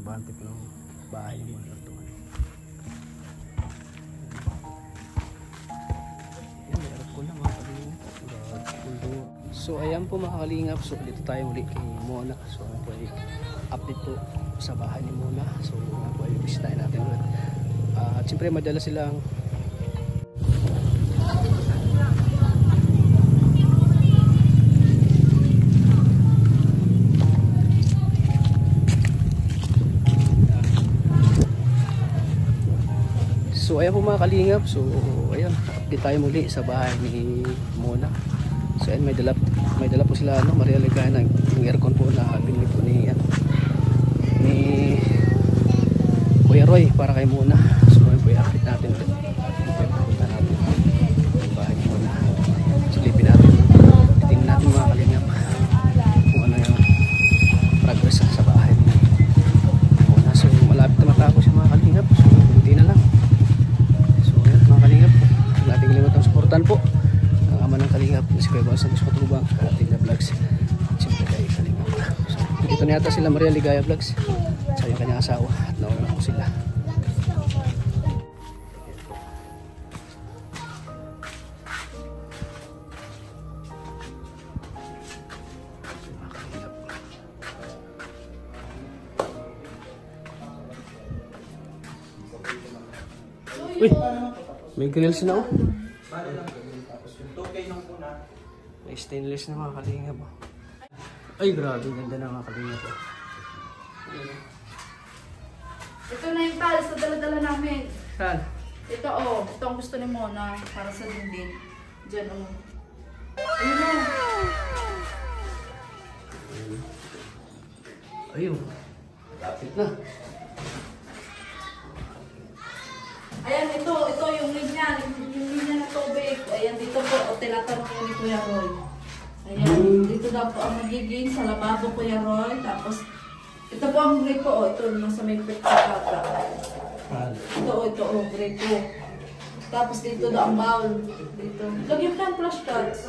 bante po ng bahay ng mga kartuman. So ayan po mga kalingap, so dito tayo muli kay Mona. So ano po ay update po sa bahay ni Mona. So ano po ay bisitahin natin ulit. At siyempre madala silang so ayan po mga kalingap, so ayan, update tayo muli sa bahay ni Mona. So ayan, may dala po sila ano, Maria Ligaya ng aircon po na binili po ni Kuya Roy para kay Mona. So ayan po i-update natin ulit. Punta natin yung bahay ni Mona. Silipin natin. Tingnan natin mga kalingap kung ano yung progress sa bahay ni Mona. So malapit na matapos yung mga kalingap. So hindi na lang. Mga kalingap, nating limitang supportan po ang ama ng kalingap, si Kuya Bang Santos Matubang, ating na vlogs at siyempre kay kalingap. So dito na yata sila Maria Ligaya vlogs sa yung kanyang asawa at nauna po sila. Uy! May grills na oh. May stainless na mga kalingap oh. Ay grabe, ganda na mga kalingap oh. Ito na yung tiles na dala-dala namin. Saan? Ito oh, ito ang gusto ni Mona para sa dinding. Diyan oh. Ayun oh. Ayun. Lapit na. Ayan, ito yung linya ng tubig. Ayan, dito po, o tinatanong ko ni Kuya Roy. Ayan, dito daw po ang magiging sa lababo, Kuya Roy. Tapos, ito po ang gripo, o ito, nasa may pekata. Ito, gripo. Tapos dito daw ang bowl. Dito. Lagyan ka ang flash cards.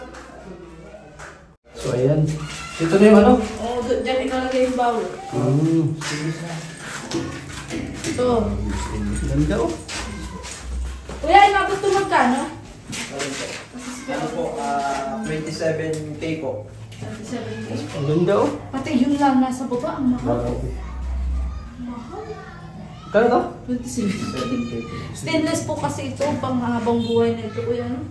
So, ayan. Ito na yung ano? Oo, dyan ikalagay yung bowl. Ito. Ganda oh. Kuya, inabot ito magkano? Ano po, 27K po. 27K. Ang ganda oh. Pati yun lang nasa baba, ang mahal. Mahal? Kano to? 27K. Stainless po kasi ito, pang habang buhay na ito. Kuya, ano?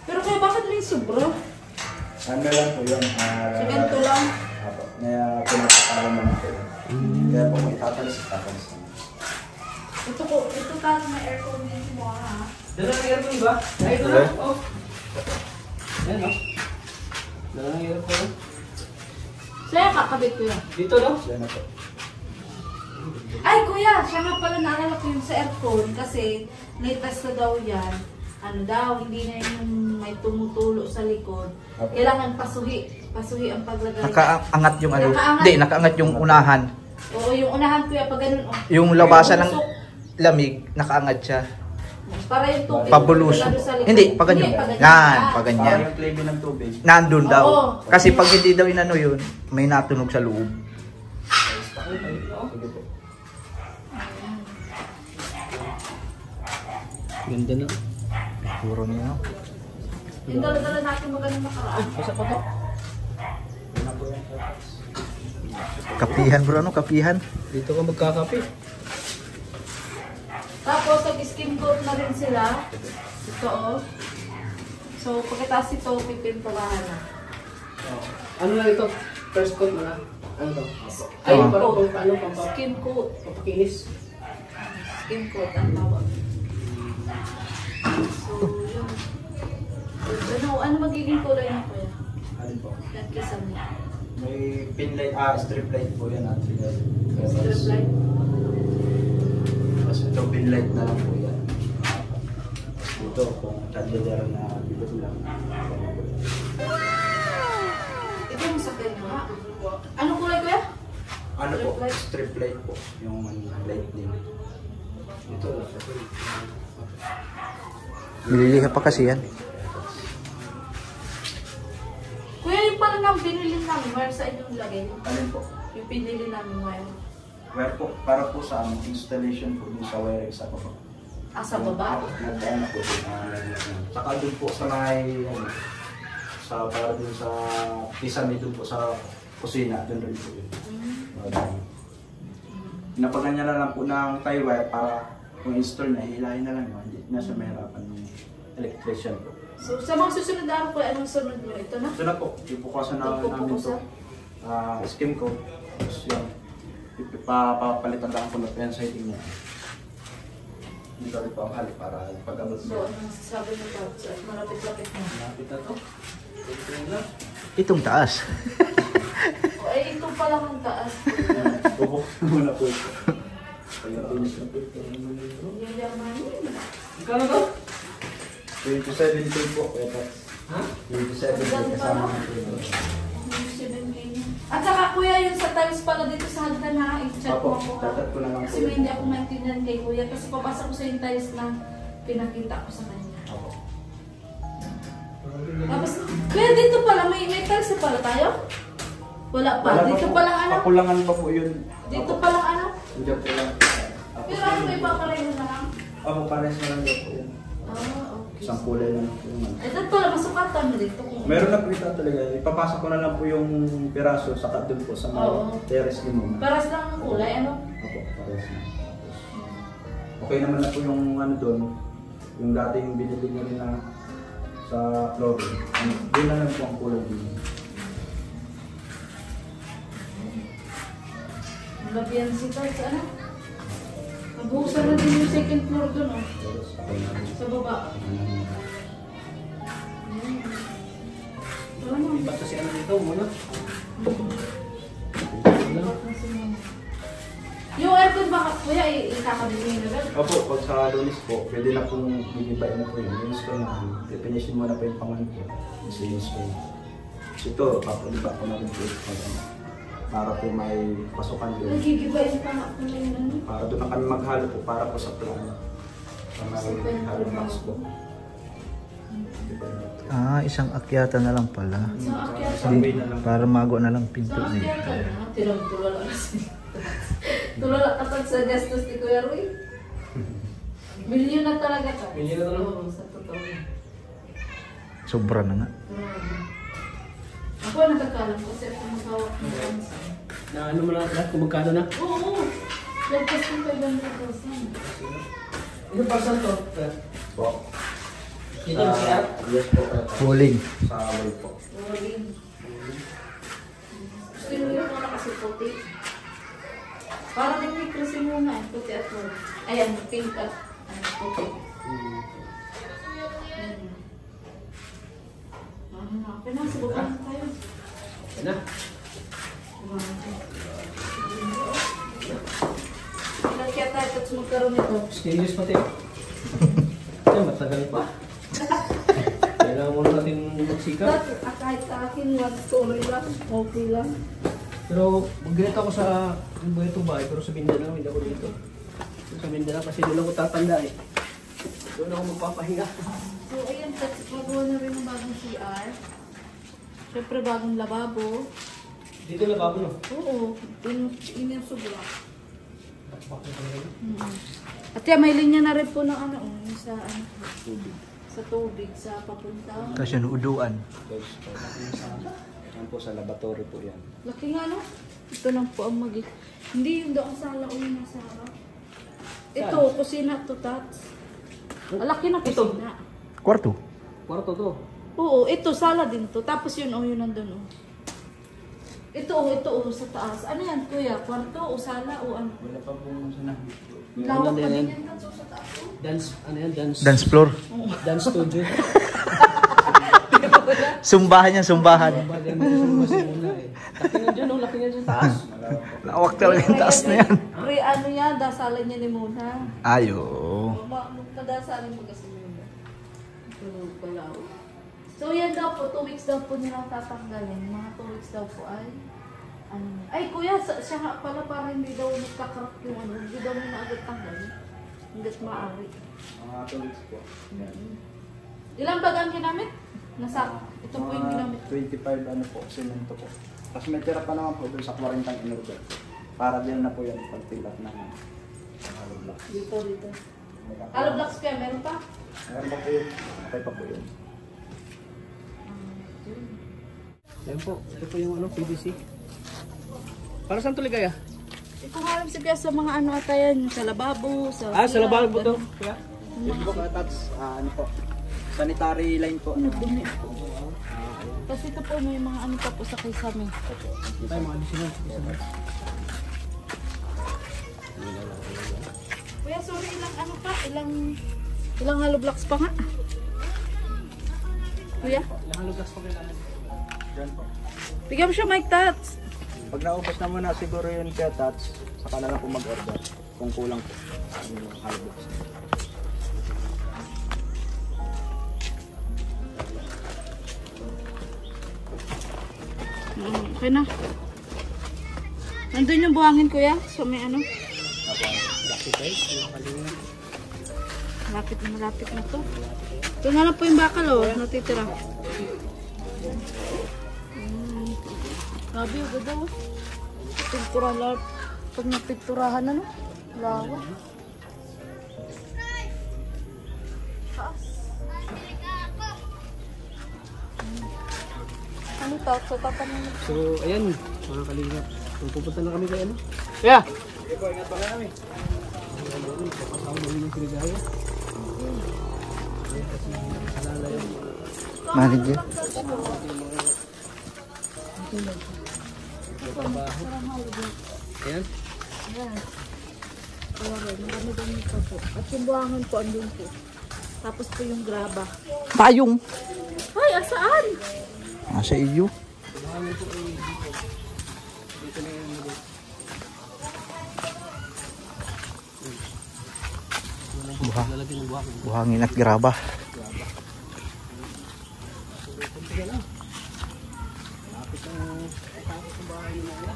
Pero kaya bakit may sobra? Ano lang po yun? So, ganito lang? Apo, na pinapakalan naman po yun. Kaya po may tatalis. Ito tayo may aircon dito mo ha. Dala ng aircon ba? Ay, ito na. Oh. Ayan oh. Dala ng aircon. Sa'yo kakabit ko yan. Dito no? Yan na po. Ay kuya, siya nga pala naalala ko yung sa aircon kasi latest na daw yan. Ano daw, hindi na yung may tumutulo sa likod. Kailangan pasuhi ang paglagay. Nakaangat yung ano. Nakaangat. Hindi, nakaangat yung unahan. Oo, yung unahan kuya pag ganun. Oh. Yung labasan ng lamig, nakaangat siya. Para yung tubig. Pabulusok. lalo sa likod. Hindi, pag ganyan. Yan, pag ganyan. Parang yung clay ng tubig. Nandun daw. Oo. Kasi pag hindi daw inano yun, may natunog sa loob. Sige po. Ganda na. Puro niya. Yung dala-dala natin magandang makaraan. Basta pa to. Yan na po yung purpose. Kapihan bro, ano? Kapihan. Dito ka magkakape. Tapos, nag-skim coat na rin sila. Ito, oh. So, pagkatapos ito, pipinturahan na. Ano na ito? First coat mo na. Ano to? Ay, Ah. coat. Ano Skim coat. pampakinis? Skim coat ang tawag. So, yun. Ano magiging kulay na kuya? Alin po? Yan, kisa mo. May pin light, strip light po yan. Strip light. Tapos ito pin light na lang po yan. Ito kung kadladera na bilog lang. Ito yung sakay mo ha? Anong kulay kuya? Ano po? Strip light. Strip light po. Yung lightning. Ito. Nililiha pa kasi yan. Kuya, yung pala ang binili namin wire sa inyong lagay? Alin po? Yung pinili namin wire. Wire po, para po sa installation po dun sa wiring sa baba. Sa baba? Nagdaan po dun. Saka dun po sa may, sa para dun sa kisame dun po sa kusina, dun rin po yun. Pinapaganyan na lang po ng tie wire para kung install na, hilahin na lang yun. Hindi na siya mahirapan ng electrician po. So, sa mga susunod na araw po, anong sunod mo? Ito na? So na po, ipukasan na namin to. Skim coat. Tapos yun, papalitan lang po na pen siding niya. Dito rin po ang halik para pag-abot So, niya. anong sasabi mo pa? So, malapit-lapit na. Malapit na to. Ito na. Itong taas. Ay, ito pa lang ang taas. Bubuksan muna po ito. Pag-finish na po ito. Yayaman. Ikano ba? 27K po. Ha? 27K kasama ng ito. 7K na. At saka kuya, yung sa tiles pala dito sa hagdan na, i-chat mo ako ha. Tatat ko na lang po. Kasi may hindi ako maintindihan kay kuya. Kasi papasa ko sa yung tiles na pinakita ko sa kanya. Opo. Tapos, kuya dito pala, may tiles na pala tayo? Wala pa. Dito pa lang ano? Pakulangan pa po yun. Dito pa lang ano? Diyan po lang. Pero ano may papareho na lang? Ako pares na lang dyan po yun. Okay. Isang kulay lang po yun. Eh, dito pala, masukatan mo dito. Meron na po ito talaga. Ipapasok ko na lang po yung piraso saka doon po sa mga Oo. terrace din muna. Paras lang ang kulay, ano? Opo, pares na. Okay naman na po yung ano doon. Yung dating binili nyo rin na sa flooring. Doon na lang po ang kulay din. Labihan si Tars, ano? Nabuhusan na din yung second floor doon, oh. Terrace, okay na rin. Sa baba. Ano? Basta si ano dito muna. Yung aircon ba, kuya, ikakabit mo yun agad? Opo, pag sa Lunes po, pwede na pong bibibayin na po yun. Lunes ko na. Definishin mo na po yung pangalan po. Kasi Lunes ko yun. Ito, papaliba ko na rin po ito. Para po may pasukan doon. Nagigibayin pa nga ako na yun, ano? Para doon na kami maghalo po para po sa plano. Sa may halo box po. Isang akyata na lang pala. Sa akyat. Survey na lang. Para mago na lang pinto Sa niya. akyat ka na, tulala na siya. Tulala ka sa gastos ni Kuya Roy. Milyon na talaga ka. Milyon na talaga. Oo, sa totoo. Sobra na nga. Ako nakakalam kasi ako magkawak ng kansa. Na ano mo lang lahat kung magkano na? Oo, lagpas ng 500,000. Ano pa saan to? Po. Dito na siya? Yes po. Huling. Sa away po. Rolling. Gusto nyo yung muna kasi puti. Para din may kasi muna eh, puti at rolling. Ayan, pink at puti. Pinasa na tayo. Yan na. Kaya tayo tapos magkaroon nito. Stainless pati. Yan, matagal pa. Kailangan muna natin magsikap. Kahit sa akin, tuloy lang. Okay lang. Pero mag-get ako sa itong bahay, pero sa Mindanao, hindi ako dito. Sa Mindanao kasi doon ako tatanda eh. Doon ako magpapahinga. So, ayan, magawa na rin ng bagong CR. Siyempre, bagong lababo. Dito lababo no? Oo, yun yung sobra. At yan, may linya na rin po ng ano, yung sa ano, sa tubig, sa papunta. Tapos yung uduan. Yan po sa laboratory po yan. Laki nga no? Ito lang po ang hindi yung doon sa sala o yung nasa harap. Ito, kusina to, Tats. Laki na kusina. Kwarto. Kwarto to. Oo, ito, sala din to. Tapos yun, yun nandun, Ito, sa taas. Ano yan, kuya? Kwarto o sala o ano? Wala pa pong sinabi. Lawak pa yan. din yan, Tats, sa taas. Dance, ano yan? Dance. Dance floor. Dance studio. Sumbahan yan, sumbahan. Bagay mo kasi muna eh. Laki nga dyan, laki nga dyan. Taas. Lawak talaga yung taas na yan. Ano yan, dasalan niya ni Muna. Ayo. Magpadasalin mo kasi Muna. Ito pala. So yan daw po, 2 weeks daw po nilang tatanggalin. Mga 2 weeks daw po ay, ay kuya, siya nga pala para hindi daw nagkakarak yung hindi daw nila agad tanggalin. Hanggat maaari. Mga 2 weeks po. Yan. Ilang bag ang ginamit? ito po yung ginamit. 25 ano po, semento po. Tapos may tira pa naman po doon sa 40 inorder. Para din na po yan pag-fill up ng hollow blocks. Dito. Hollow blocks kaya meron pa? Meron pa po yun. Okay pa po yun. Ayan po, ito po yung PVC. Para saan ito ligaya? Ito nga alam siya sa mga ano atayan, sa lababo, sa... Sa lababo ito. Kuya? Yun po ka-touch, ano po, sanitary line po. Dumi. Kasi ito po may mga ano pa po sa kisame. Tayo mga additional. Kuya, sorry, ilang ano pa? Ilang hollow blocks pa nga? Kuya? Ilang lugas pa kailangan? Diyan po. Bigyan mo siya mic tats. Pag naubos na muna siguro yun kaya touch, saka na lang po mag-order kung kulang po yung hollow blocks. Okay na. Nandun yung buhangin kuya. So may ano. Malapit na to. Ito na lang po yung bakal oh. Natitira. Grabe yung ganda oh. Pintura lahat. Pag napinturahan ano. Lawa. Taas. Ano to? So tatanong. So, ayan, mga kalingap. Pupunta na kami kay ano? Kaya! Okay po, ingat pa na kami. Kasama namin yung Siligaya. Kasi alala yung Manager. trabaho. Ayan. Ayan. Marami doon nito po. At yung buhangan po andun po. Tapos po yung graba. Tayong. Ay, asaan? Nasa iyo. Dito na yung mga lalagyan ng buhangin. Buhangin at graba. Lapit ang tapos ng bahay nila.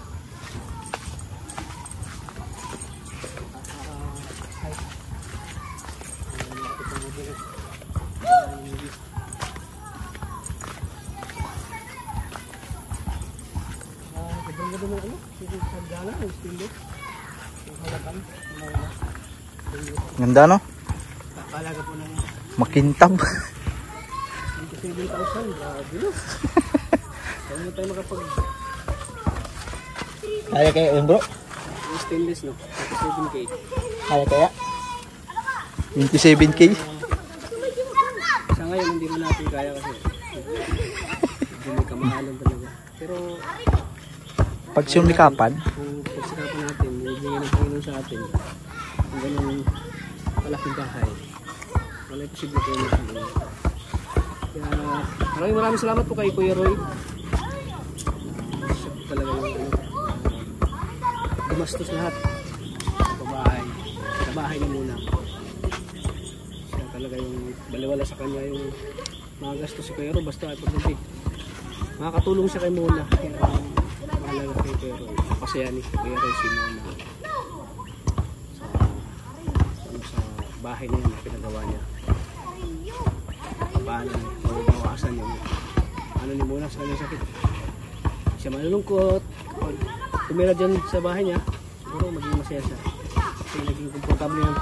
Ganda ng ano? Yung sagana, yung stilo. Yung halakan. Ganda no? Nakalaga po ng Makintab. 27,000. Grabe no? Kaya mo tayo makapag Kaya kaya yun bro? yung stainless no? 27K. Kaya kaya? 27K? Sa ngayon hindi mo natin kaya kasi hindi may kamahalan talaga. Pero Pag sumikapan, kung pagsikapan natin, bibigyan ng Panginoon sa atin ang ganun malaking bahay. Wala'y posible kayo na sa Kaya maraming salamat po kay Kuya Roy. Siya talaga yung gumastos lahat sa bahay. Sa bahay na muna. Siya talaga yung baliwala sa kanya yung mga gastos si Kuya Roy. Basta ay pagdabi. Makakatulong siya kay Mona. Kaya mahalaga kay Kuya Roy. Pasaya ni Kuya Roy si Mona. Sa bahay na yun na pinagawa niya. Paano niya, mabawasan yung ano ni Mona sa kanyang sakit. Siya malulungkot kapag tumira dyan sa bahay niya, siguro maging masaya siya kasi naging komportable yung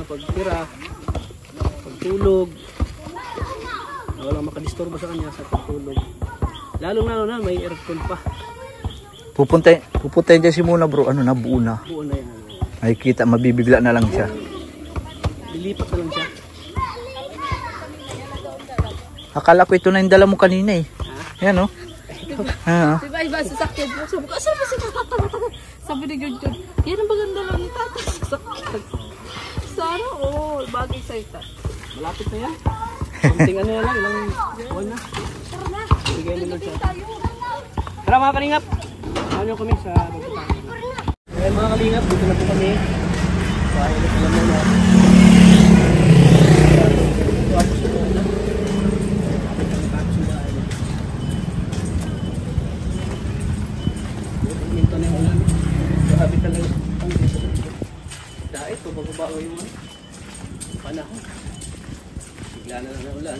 pagtira, pagtulog, walang makadisturbo sa kanya sa pagtulog, lalong na may aircon pa, pupuntahin dyan si Muna bro, ano na, buo na. buo na yan, Ay kita, mabibigla na lang siya. lilipat na lang siya. Akala ko ito na yung dala mo kanina eh. Yan oh. Diba iba sa sakyan mo? Sabi ko, asan ba si tata? Sabi ni Junjun, yan ang maganda lang ni tata sa sakyan. Sana, oo, bagay sa'yo ta. Malapit na yan. Something ano lang, ilang buwan na. Tara na, Bigay nila siya. tayo. Tara mga kalingap, samahan niyo kami sa pagpuntahan. Ayan mga kalingap, dito na po kami. Bahay ulit alam mo na. Tapos na muna. Tapos na bahay. Minto na yung ulan. Grabe talaga. Dahil, pababa-baba yung panahon. Bigla na lang na ulan.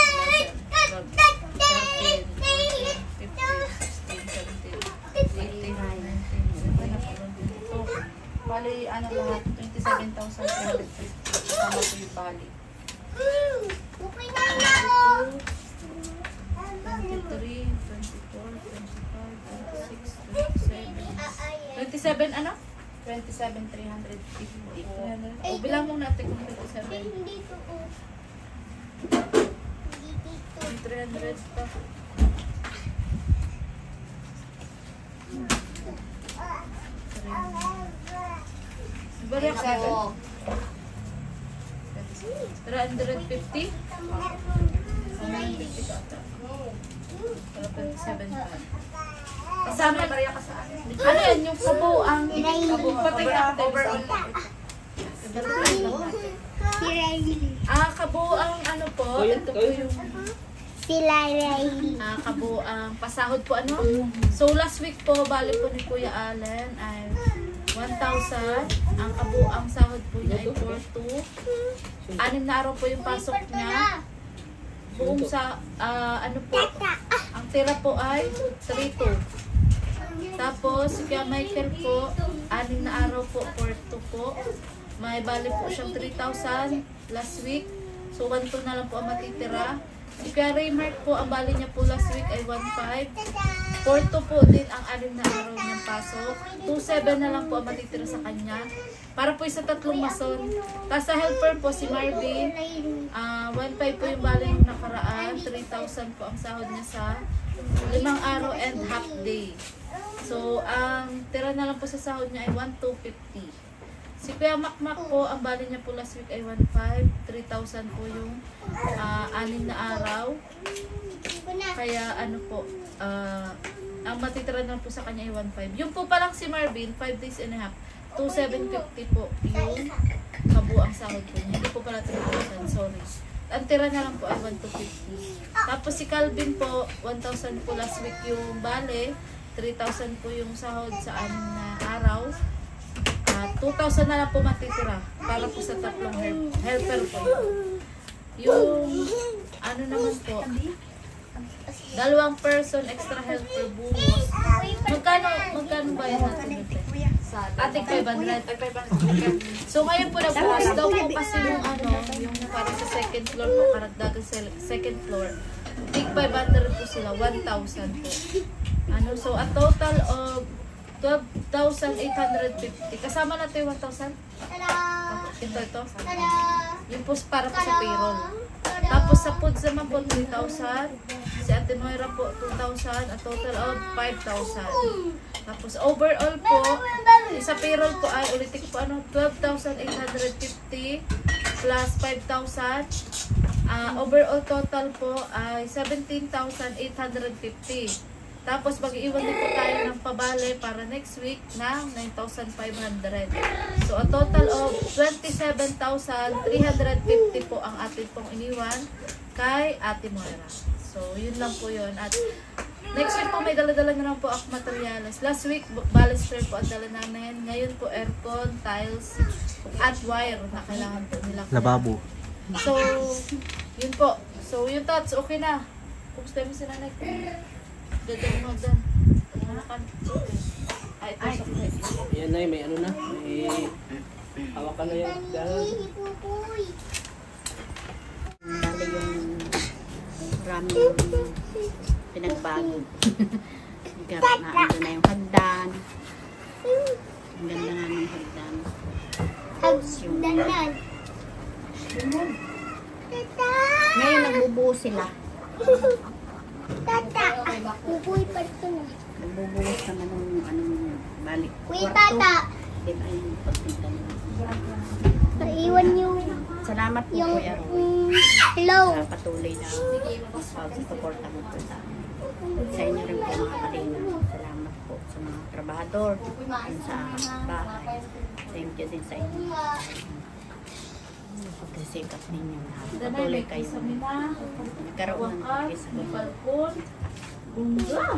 Bali, ano lahat, 27,350. Tama po yung bali. Okay na na. 23, 24, 27 ano? 27,350. O, bilang mo natin kung 27. Hindi ko po. 300 pa. Balik sa 350? 150 ka ata. 27 pa. Kasama ba ka sa akin? Ano yan? Yung kabuang patay natin. Overall. Si Riley. Kabuang ano po? Ito po yung Sila Riley. kabuang pasahod po ano? So last week po, bali po ni Kuya Allen ay 1,000. Ang kabuang sahod po niya ay 4,200. 6 na araw po yung pasok niya. Buong sa, ano po, ang tira po ay 3,200. Tapos, si Kuya Michael po, 6 na araw po, 4,200 po. May bali po siyang 3,000 last week. So, 1,200 na lang po ang matitira. Si Kuya Raymark po, ang bali niya po last week ay 1,500. 4,200 po din ang 6 na araw niyang pasok. 2,700 na lang po ang matitira sa kanya. Para po sa 3 mason. Tapos sa helper po, si Marvin, 1,500 po yung bali ng nakaraan. 3,000 po ang sahod niya sa 5 araw and half day. So, ang tira na lang po sa sahod niya ay 1,250. Si Kuya Makmak po, ang bali niya po last week ay 1,500. 3,000 po yung 6 na araw. Kaya ano po, ang matitira na po sa kanya ay 1,500. Yung po palang si Marvin, 5 days and a half, 2,750 po yung kabuang sahod po niya. Hindi po pala 3,000, sorry. Ang tira na lang po ay 1,250. Tapos si Calvin po, 1,000 po last week yung bale, 3,000 po yung sahod sa 6 na araw. 2,000 na lang po matitira para po sa 3 helper po. Yung ano naman po, 2 person extra helper buhos. Magkano ba yan natin ito? Ating 500. So ngayon po nagbukas daw po kasi yung ano, yung para sa second floor po, karagdagan sa second floor. Tig 500 po sila, 1,000 po. Ano, so a total of 12,850. Kasama natin yung 1,000? Ito. Yung po para po sa payroll. Tapos sa foods naman po 3,000. Si Ate Moira po 2,000. A total of 5,000. Tapos overall po, sa payroll po ay ulitin po ano, 12,850 plus 5,000. Overall total po ay 17,850. Tapos mag-iwan din po tayo ng pabale para next week na 9,500. So a total of 27,350 po ang atin pong iniwan kay Ate Moira. So yun lang po yun. At next week po may dala-dala na lang po ako materials. Last week balance spray po ang dala namin. Ngayon po aircon, tiles, at wire na kailangan po nila. Lababo. So yun po. So yung tots okay na. Kumusta mo sila na? Dadang mo dyan. Hanakan. Ay, ito sa Yan na, may ano na. May hawakan na yan. Bali yung maraming pinagbago. Nagkaroon na ando na yung hagdan. Ang ganda nga ng hagdan. Danan. Ngayon nagbubuo sila. Tata. Kukuy pa ito na. Nagbubuo naman ng anong balik. Kuy tata. Diba yung pagpunta nila. Naiwan yung... Salamat po Yung... Kuya Roy. Hello. Sa patuloy na pag-suporta mo po sa amin. Sa inyo rin po mga kalina. Salamat po sa mga trabahador sa bahay. Thank you din sa inyo. Pagkasikat ninyo na patuloy kayo. Nagkaroon ng pagkisikat. balkon. Bungga.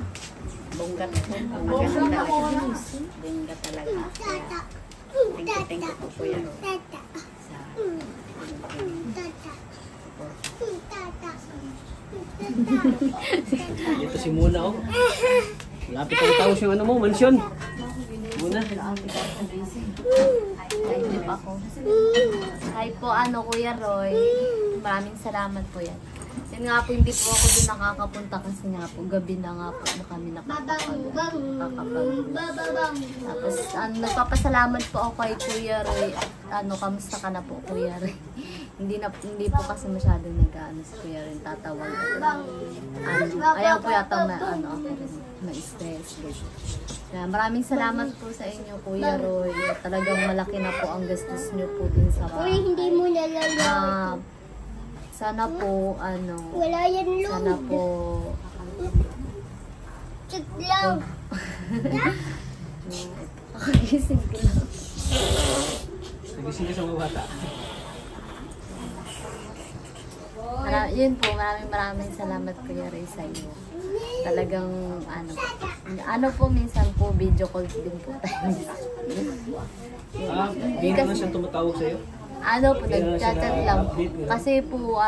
Bonggat po. Maganda talaga. Bonggat talaga. Tata. Thank you po Kuya Roy. Tata. Sa Tata. Tata. Ito si Muna, oh. Lapit ang taos yung ano mo, mansyon. Muna. Live ako. Hi po, Kuya Roy. Maraming salamat po yan. Yun nga po, hindi po ako din nakakapunta kasi nga po, gabi na nga po na kami nakakapag. Tapos, nagpapasalamat po ako kay Kuya Roy. At kamusta ka na po, Kuya Roy? hindi po kasi masyadong nag-ano si Kuya Roy, tatawag ako. Ayaw po yata na ako rin, ma-stress. Kaya maraming salamat po sa inyo, Kuya Roy. Talagang malaki na po ang gastos nyo po din sa Uy, bahay. hindi mo nalalaman. Sana po, Wala yan, Lord. sana po, Check lang. kakagising ko lang. Nagising ka sa mga bata. Yun po, maraming salamat Kuya Ray sa iyo. Talagang, po minsan po, video call din po tayo. Hindi naman siyang tumatawag sa'yo? Po, nag-chat lang. Kasi po,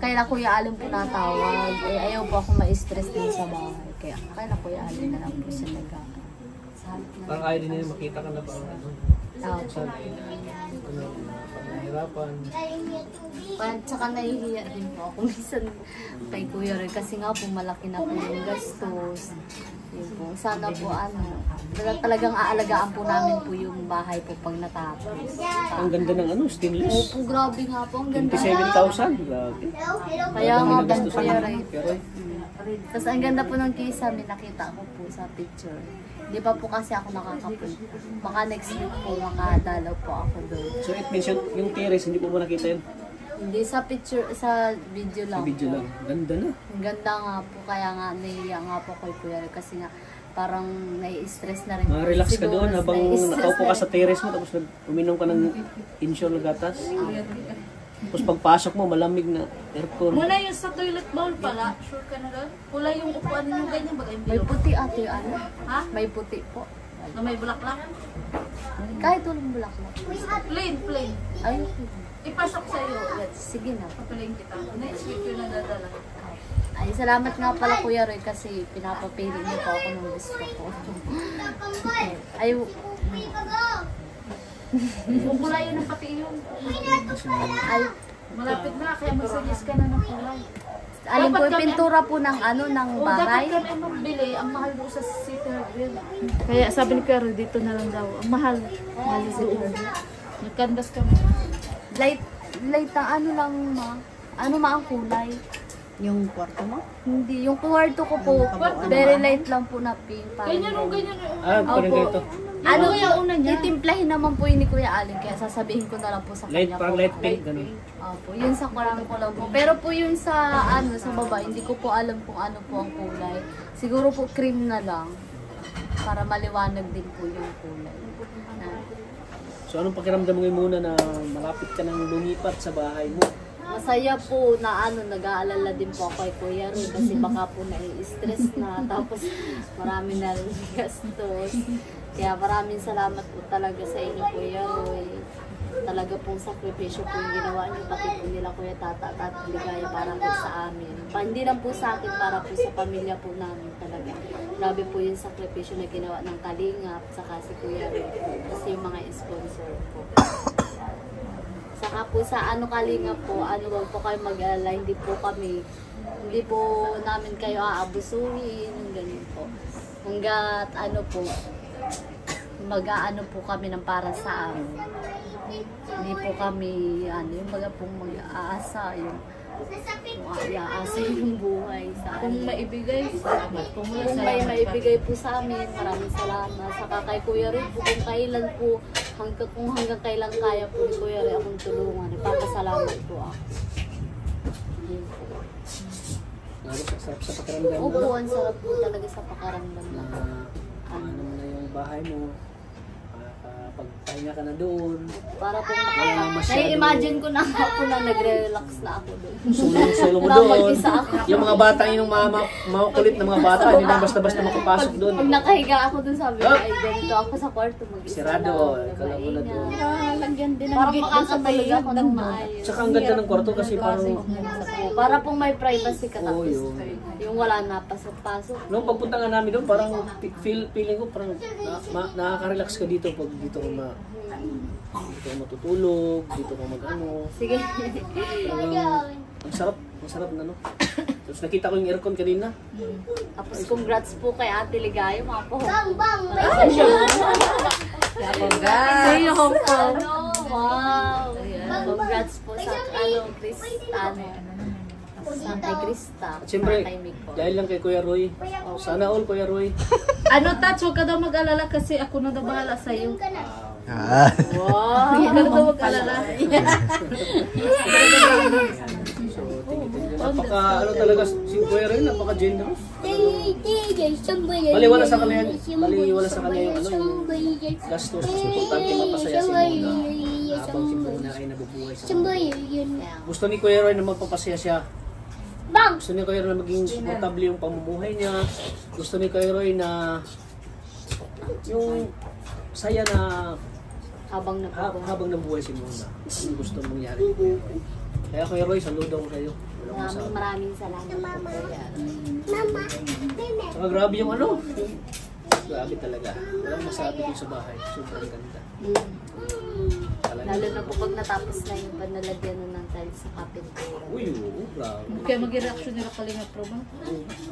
kaya Kuya Alin po natawag. Ayaw po ako ma-stress din sa bahay. Kaya Kuya Alin na lang po siya Parang ayaw din niya makita ka na parang nag-tawag. Nahirapan. Tsaka nahihiya din po ako minsan kay Kuya Ray kasi nga po malaki na po yung gastos. Yun po. Sana po talagang aalagaan po namin po yung bahay po pag natapos. Ang ganda ng stainless. Opo, grabe nga po. Ang ganda. 27,000. Grabe. Kaya nga po Gastos Kuya ang Ray. Pero, Tapos ang ganda po ng kisame, nakita ko po sa picture. Di pa po kasi ako nakakapunta. Baka next week po makadalaw po ako doon. so it means yung terrace, hindi po mo nakita yun? Hindi sa picture, sa video Sa lang. video lang. Ganda na. Ang ganda nga po, kaya nga naiiyak nga po kay Kuya Ray kasi nga parang nai-stress na rin. Ma-relax ka Siguro, doon habang nai-stress nakaupo na ka rin. sa terrace mo tapos uminom ka ng insure na gatas. Tapos pagpasok mo, malamig na aircon. Mula yung sa toilet bowl pala, sure ka na doon? Mula yung upuan ninyo ganyan, bagay May puti ate, Ha? May puti po. Na may bulaklak? Kahit walang bulaklak. Plain. Ay, Ipasok sa iyo. sige na. Papiling kita. Next week yun ang dadala. Ay, salamat nga pala Kuya Roy kasi pinapapili niyo po ako ng gusto ko. Ay, Kung kulay yun ang pati yun. ay, Malapit na, kaya mag-suggest ka na ng kulay. alin po yung pintura po ng ng O bahay? dapat kami magbili, ang mahal doon sa City Hardware. Kaya sabi ni Pero, dito na lang daw. Ang mahal. Mahal yung City Hardware. Nagkandas kami. Light ang lang ma. Ang kulay? Yung kwarto mo? Hindi, yung kwarto ko po, very light lang po na pink. Ganyan o, ganyan o. Parang Opo. ganito. Yung una niya? Titimplahin naman po yun ni Kuya Alin, kaya sasabihin ko na lang po sa Light, kanya parang po. light pink, ganun. Opo, yun sa kwarto ko lang po. Pero po yun sa sa baba, hindi ko po alam kung ano po ang kulay. Siguro po cream na lang para maliwanag din po yung kulay. So anong pakiramdam mo ngayon muna na malapit ka nang lumipat sa bahay mo? Masaya po na nag-aalala din po ako kay Kuya Roy kasi baka po nai-stress na tapos marami na rin gastos. Kaya maraming salamat po talaga sa inyo Kuya Roy. Talaga pong sakripisyo po yung ginawa niyo pati po nila Kuya Tata at Ligaya para po sa amin. Hindi lang po sa akin, para po sa pamilya po namin talaga. Grabe po yung sakripisyo na ginawa ng Kalingap saka si Kuya Roy kasi yung mga sponsor po. Saka po sa Kalingap po, wag po kayo mag-alala, hindi po namin kayo aabusuhin, ganun po. Hanggat po, mag-aano po kami ng para sa amin. Hindi po kami, yung mga pong mag-aasa, yung iaasa yung buhay sa Kung maibigay, salamat. Kung wala, kung may salamat. maibigay po sa amin, maraming salamat. Saka kay Kuya Rin po, kung kailan po, hanggang kailan kaya po ni Kuya Rin akong tulungan, ipapasalamat po ako. Yun po. Lalo sa pakiramdam mo Opo, ang sarap po talaga sa pakaramdam na na. ano mo na yung bahay mo, pagpahinga ka na doon. Para po Wala nang masyado. nai-imagine ko na nga po na nagre-relax na ako doon. Solo mo Na doon. mag-isa ako. Yung mga bata, yung makukulit na mga bata, hindi na basta-basta makapasok doon. Pag nakahiga ako doon, sabi ko, ay ganito ako sa kwarto, mag-isa Sirado, lang, kala mo na doon. Lagyan din ng Parang gate doon sa may makakatulog ako ng hagdan mo. maayos. Tsaka ang ganda ng kwarto kasi parang, Para pong may privacy ka, Oo, tapos yun. yung wala na, pasok-pasok. nung pagpunta nga namin doon, parang feeling ko parang nakaka-relax ka dito pag dito ka dito ka matutulog, dito ka mag-ano. Sige. Parang Ang sarap na no. Tapos nakita ko yung aircon kanina. Tapos congrats po kay Ate Ligayo, mga po. Bang, bang. See you, Hong Kong. Wow! Congrats po sa sa kay Krista. At siyempre, kay Miko. dahil lang kay Kuya Roy. Sana all Kuya Roy. Ano, Tats, huwag ka daw mag-alala kasi ako na daw bahala sa'yo. Ah. Wow! Huwag ka daw mag-alala. So, tingin-tingin. Napaka, ano talaga, si Kuya Roy, napaka-generous. Baliwala sa kanya yung ano, yung gastos. Importante mapasaya si Mona habang si Mona ay nabubuhay sa mga. Gusto ni Kuya Roy na magpapasaya siya. Gusto ni Kuya Roy na maging komportable yung pamumuhay niya. Gusto ni Kuya Roy na yung saya na habang nabuhay si Mona. Yung gusto mangyari. Kaya Kuya Roy, saludo ko sa'yo. Maraming salamat po. Saka grabe yung ano. Grabe talaga. Walang masabi dun sa bahay. Sobrang ganda. Talaga. Lalo na po pag natapos na yung panalagyan ng tiles sa kapintura. Uy, oo, grabe. Kaya mag-reaction nila Kalinga Pro ba?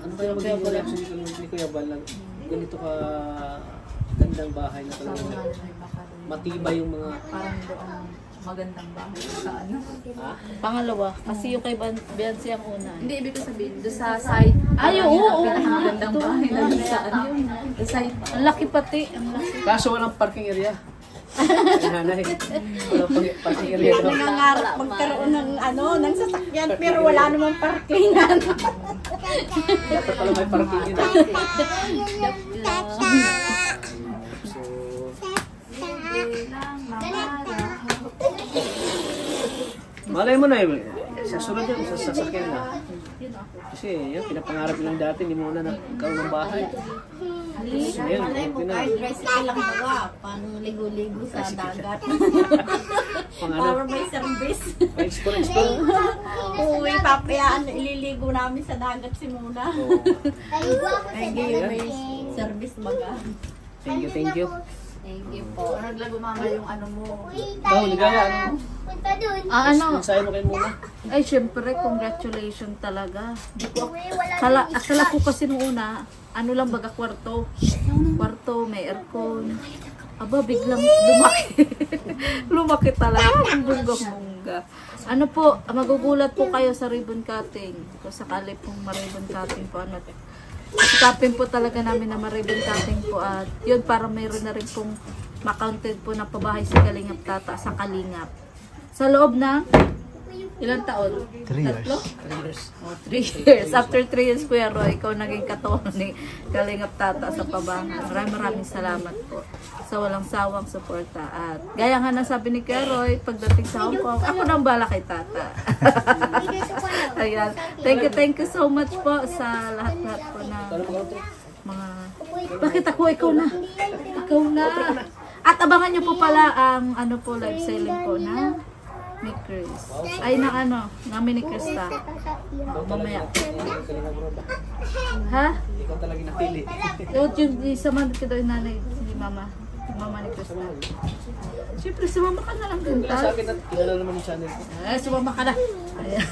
Ano kaya magiging reaction ni Kuya Val lang? Ganito ka gandang bahay na talaga matibay yung mga... Parang doon magandang bahay sa ano. Ha? Pangalawa, kasi yung kay Beyonce ang una. Hindi, ibig ko sabihin, doon sa side. Ay, oo. Magandang bahay na doon sa ano. Sa side. Ang laki pati. Ang laki. Kaso walang parking area. Ay, nanay. Walang parking area. Nangangarap magkaroon ng ano, ng sasakyan, pero wala namang parkingan. Dapat pala may parking yun. So, malay mo na yun. Sa sunod yun, sa sasakyan na. Kasi yun, pinapangarap lang dati, hindi mo na nagkaroon ng bahay. So, yun, okay na. Tricycle lang baga, paano ligo-ligo sa dagat. Pangarap. May service. Pa-explore. Uwi, papayaan, ililigo namin sa dagat si Muna. Thank you, may service baga. Thank you, thank you. Thank you po. Naglago mama yung ano mo. Baho, ligaya, ano? Punta dun. Ano? Mensahe mo kay Muna. Ay, syempre, congratulations talaga. Akala ko kasi nung una, ano lang baga kwarto. Kwarto, may aircon. Aba, biglang lumaki. Lumaki talaga. Ang bunga-bunga. Ano po, magugulat po kayo sa ribbon cutting. Kung sakali pong ma-ribbon cutting po, ano. Sikapin po talaga namin na ma-ribbon cutting po. At yun, para mayroon na rin pong ma-counted po na pabahay si Kalingap Tata sa Kalingap. Sa loob ng ilang taon? 3 years. Tatlo? 3 years. Oh, 3 years. After 3 years, Kuya Roy, ikaw naging katuon ni Kalingap Tata sa pabangan. Maraming salamat po sa walang sawang suporta. At gaya nga na sabi ni Kuya Roy, pagdating sa Hong Kong, ako nang bala kay Tata. Ayan. Thank you so much po sa lahat-lahat po na mga... Bakit ako? Ikaw na. Ikaw na. At abangan nyo po pala ang ano po, live selling po na ni Chris. Ay, na ano, namin ni Krista. Mamaya. Ha? Ikaw talaga napili. Yung isa man kita yung nanay ni Mama. Mama ni Krista. Siyempre, sumama ka na lang din. Sa akin, kilala naman yung channel ko. Sumama ka na. Ayan.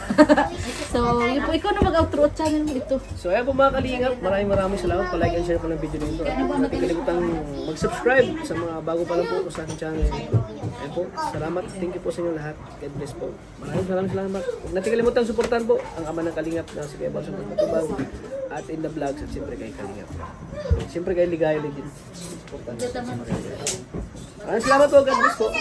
So, yun po, ikaw na mag-outro at channel mo ito. So ayan po mga kalingap, maraming salamat. Pa-like and share po ng video nito. At huwag kalimutan mag-subscribe sa mga bago pa lang po sa aking channel. Ayan po, salamat. Thank you po sa inyo lahat. God bless po. Maraming salamat. Huwag natin kalimutan suportahan po ang ama ng kalingap na si Kuya Val sa Matubang at in the vlogs at siyempre kay Kalingap. Siyempre kay Ligaya Legend. Suportahan. Maraming salamat po. God bless po.